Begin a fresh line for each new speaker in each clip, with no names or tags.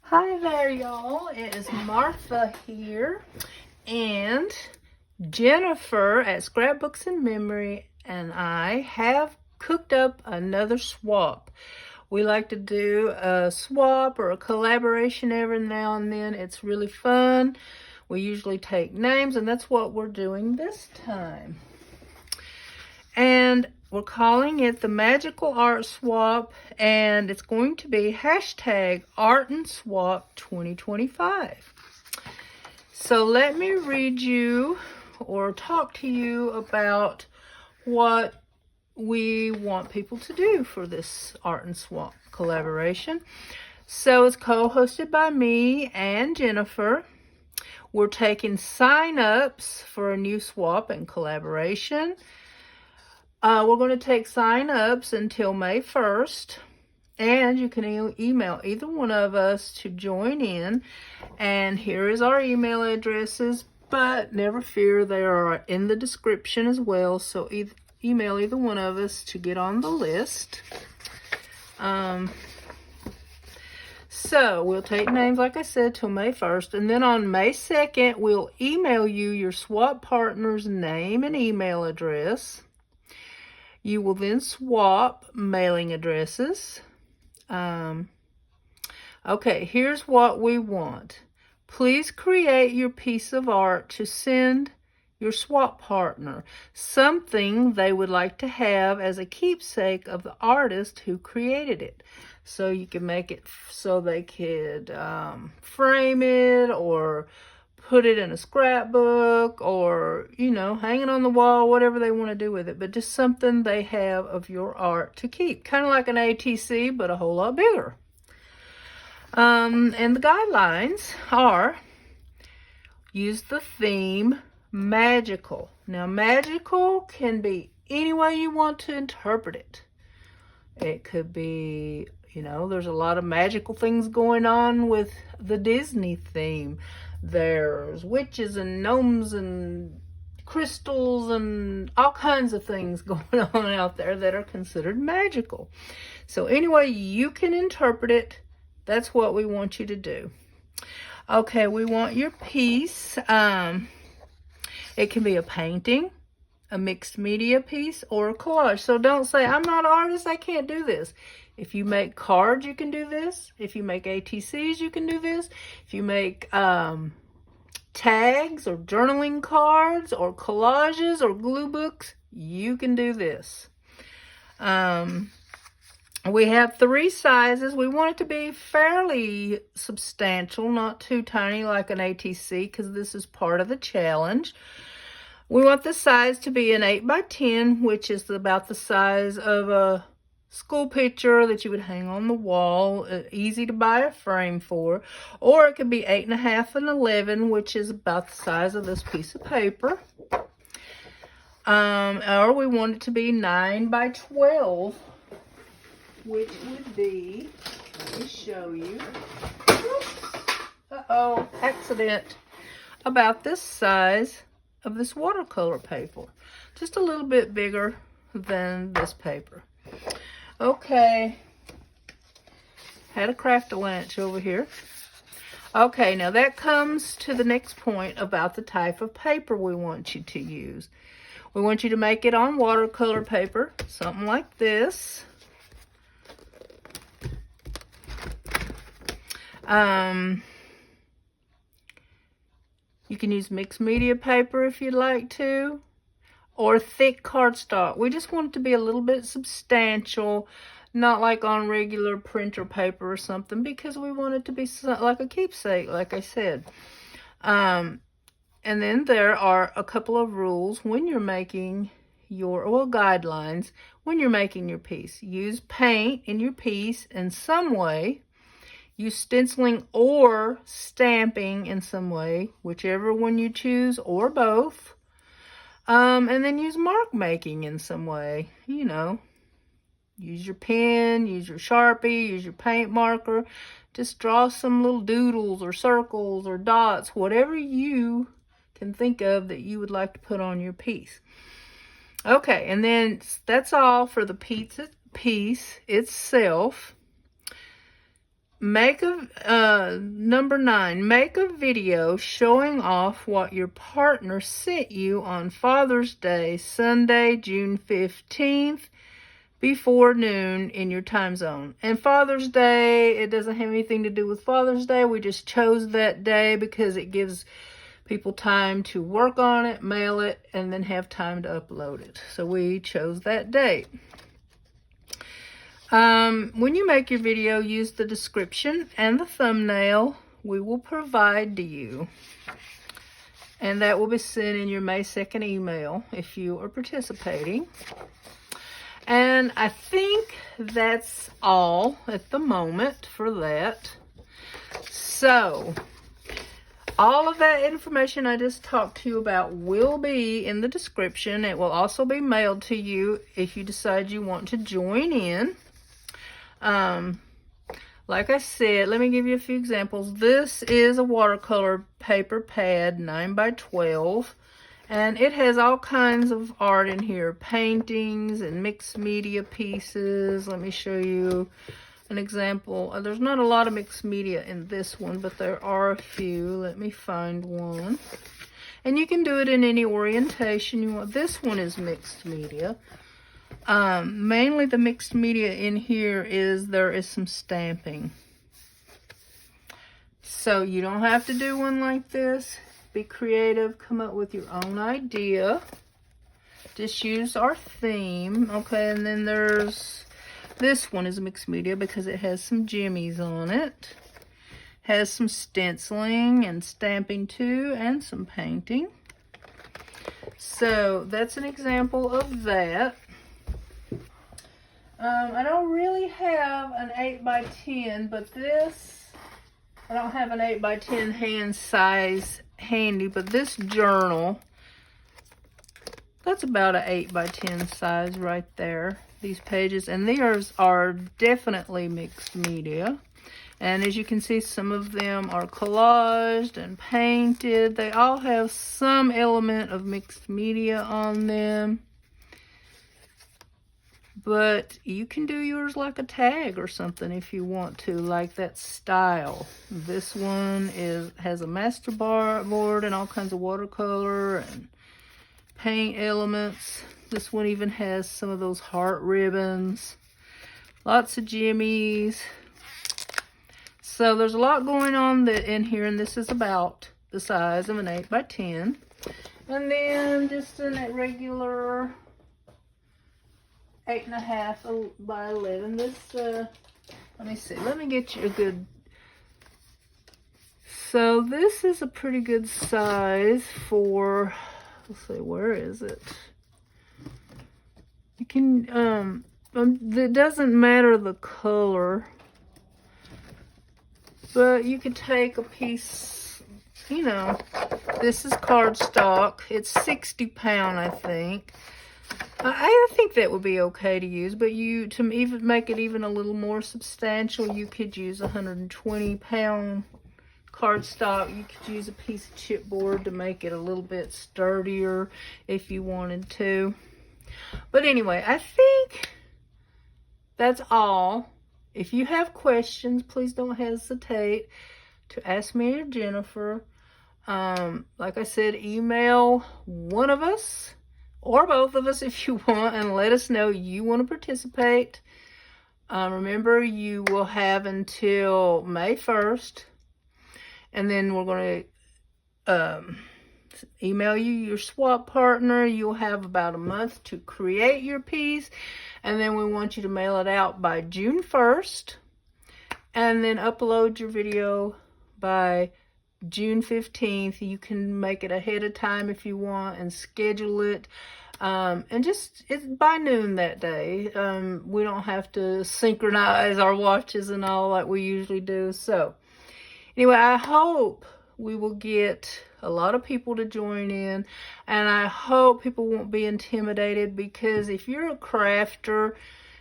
Hi there, y'all. It is Martha here and Jennifer at Scrapbooks and Memory and I have cooked up another swap. We like to do a swap or a collaboration every now and then. It's really fun. We usually take names, and that's what we're doing this time. And we're calling it the Magical Art Swap, and it's going to be hashtag Art and Swap 2025. So let me read you or talk to you about what we want people to do for this Art and Swap collaboration. So it's co-hosted by me and Jennifer. We're taking sign-ups for a new swap and collaboration. We're going to take sign-ups until May 1st, and you can email either one of us to join in, and here is our email addresses, but never fear, they are in the description as well, so email either one of us to get on the list. So we'll take names, like I said, till May 1st, and then on May 2nd, we'll email you your swap partner's name and email address. You will then swap mailing addresses. Okay, here's what we want. Please create your piece of art to send your swap partner, something they would like to have as a keepsake of the artist who created it. So you can make it so they could frame it or put it in a scrapbook or, hang it on the wall, whatever they want to do with it. But just something they have of your art to keep. Kind of like an ATC, but a whole lot bigger. And the guidelines are, use the theme magical. Now, magical can be any way you want to interpret it. It could be, there's a lot of magical things going on with the Disney theme. There's witches and gnomes and crystals and all kinds of things going on out there that are considered magical. So anyway you can interpret it, that's what we want you to do. Okay, we want your piece. It can be a painting, a mixed media piece, or a collage. So don't say, I'm not an artist, I can't do this. If you make cards, you can do this. If you make ATCs, you can do this. If you make tags or journaling cards or collages or glue books, you can do this. We have 3 sizes. We want it to be fairly substantial, not too tiny like an ATC, because this is part of the challenge. We want the size to be an 8 by 10, which is about the size of a school picture that you would hang on the wall, easy to buy a frame for. Or it could be 8.5 and 11, which is about the size of this piece of paper. Or we want it to be 9 by 12, which would be, let me show you. Uh-oh, accident. About this size of this watercolor paper. Just a little bit bigger than this paper. Okay. Had a craft-a-lunch over here. Okay, now that comes to the next point about the type of paper we want you to use. We want you to make it on watercolor paper, something like this. You can use mixed media paper if you'd like to, or thick cardstock. We just want it to be a little bit substantial, not like on regular printer paper or something, because we want it to be like a keepsake, like I said. And then there are a couple of rules when you're making guidelines when you're making your piece. Use paint in your piece in some way. Use stenciling or stamping in some way, whichever one you choose, or both. And then use mark making in some way, Use your pen, use your Sharpie, use your paint marker. Just draw some little doodles or circles or dots, whatever you can think of that you would like to put on your piece. Okay, and then that's all for the piece itself. Number 9, make a video showing off what your partner sent you on Father's Day, Sunday, June 15th, before noon in your time zone. And Father's Day, it doesn't have anything to do with Father's Day. We just chose that day because it gives people time to work on it, mail it, and then have time to upload it. So we chose that date. When you make your video, use the description and the thumbnail we will provide to you. And that will be sent in your May 2nd email if you are participating. And I think that's all at the moment for that. So, all of that information I just talked to you about will be in the description. It will also be mailed to you if you decide you want to join in. Like I said, let me give you a few examples. This is a watercolor paper pad, 9x12. And it has all kinds of art in here, paintings and mixed media pieces. Let me show you an example. There's not a lot of mixed media in this one, but there are a few. Let me find one. And you can do it in any orientation you want. This one is mixed media. Mainly the mixed media in here there is some stamping. So you don't have to do one like this. Be creative, come up with your own idea. Just use our theme. Okay, and then this one is mixed media because it has some jimmies on it. Has some stenciling and stamping too, and some painting. So that's an example of that. I don't really have an 8x10, but I don't have an 8x10 hand size handy, but this journal, that's about an 8x10 size right there, these pages, and these are definitely mixed media. And as you can see, some of them are collaged and painted. They all have some element of mixed media on them. But you can do yours like a tag or something if you want to, like that style. This one has a master board and all kinds of watercolor and paint elements. This one even has some of those heart ribbons. Lots of jimmies. So there's a lot going on in here, and this is about the size of an 8x10. And then just in a regular 8.5 by 11. This, let me see. Let me get you a good. So this is a pretty good size for. Let's see, where is it? You can. It doesn't matter the color, but you could take a piece. You know, this is cardstock. It's 60 pound, I think. I think that would be okay to use, but to even make it even a little more substantial, you could use 120 pound cardstock. You could use a piece of chipboard to make it a little bit sturdier if you wanted to. But anyway, I think that's all. If you have questions, please don't hesitate to ask me or Jennifer. Like I said, email one of us or both of us if you want, and let us know you want to participate. Remember, you will have until May 1st, and then we're going to email you your swap partner. You'll have about a month to create your piece, and then we want you to mail it out by June 1st, and then upload your video by June 15th. You can make it ahead of time if you want and schedule it. And it's by noon that day. We don't have to synchronize our watches and all like we usually do. So anyway, I hope we will get a lot of people to join in, and I hope people won't be intimidated, because if you're a crafter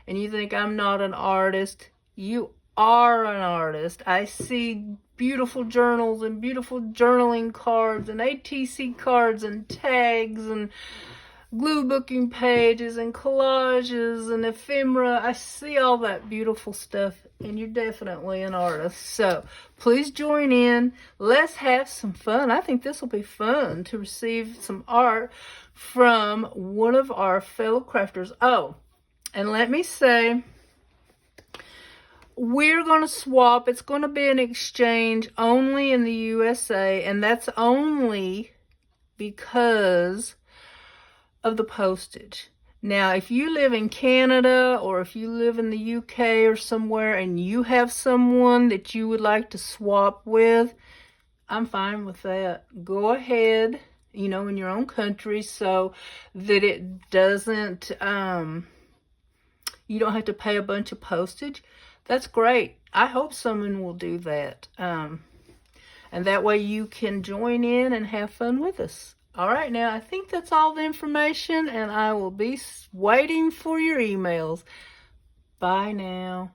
and you think I'm not an artist, you are an artist. I see beautiful journals and beautiful journaling cards and ATC cards and tags and glue booking pages and collages and ephemera. I see all that beautiful stuff, and you're definitely an artist. So please join in. Let's have some fun. I think this will be fun to receive some art from one of our fellow crafters. Oh, and let me say, we're going to swap. It's going to be an exchange only in the USA, and that's only because of the postage. Now, if you live in Canada or if you live in the UK or somewhere and you have someone that you would like to swap with, I'm fine with that. Go ahead, you know, in your own country so that it doesn't, you don't have to pay a bunch of postage. That's great. I hope someone will do that. And that way you can join in and have fun with us. All right, now I think that's all the information, and I will be waiting for your emails. Bye now.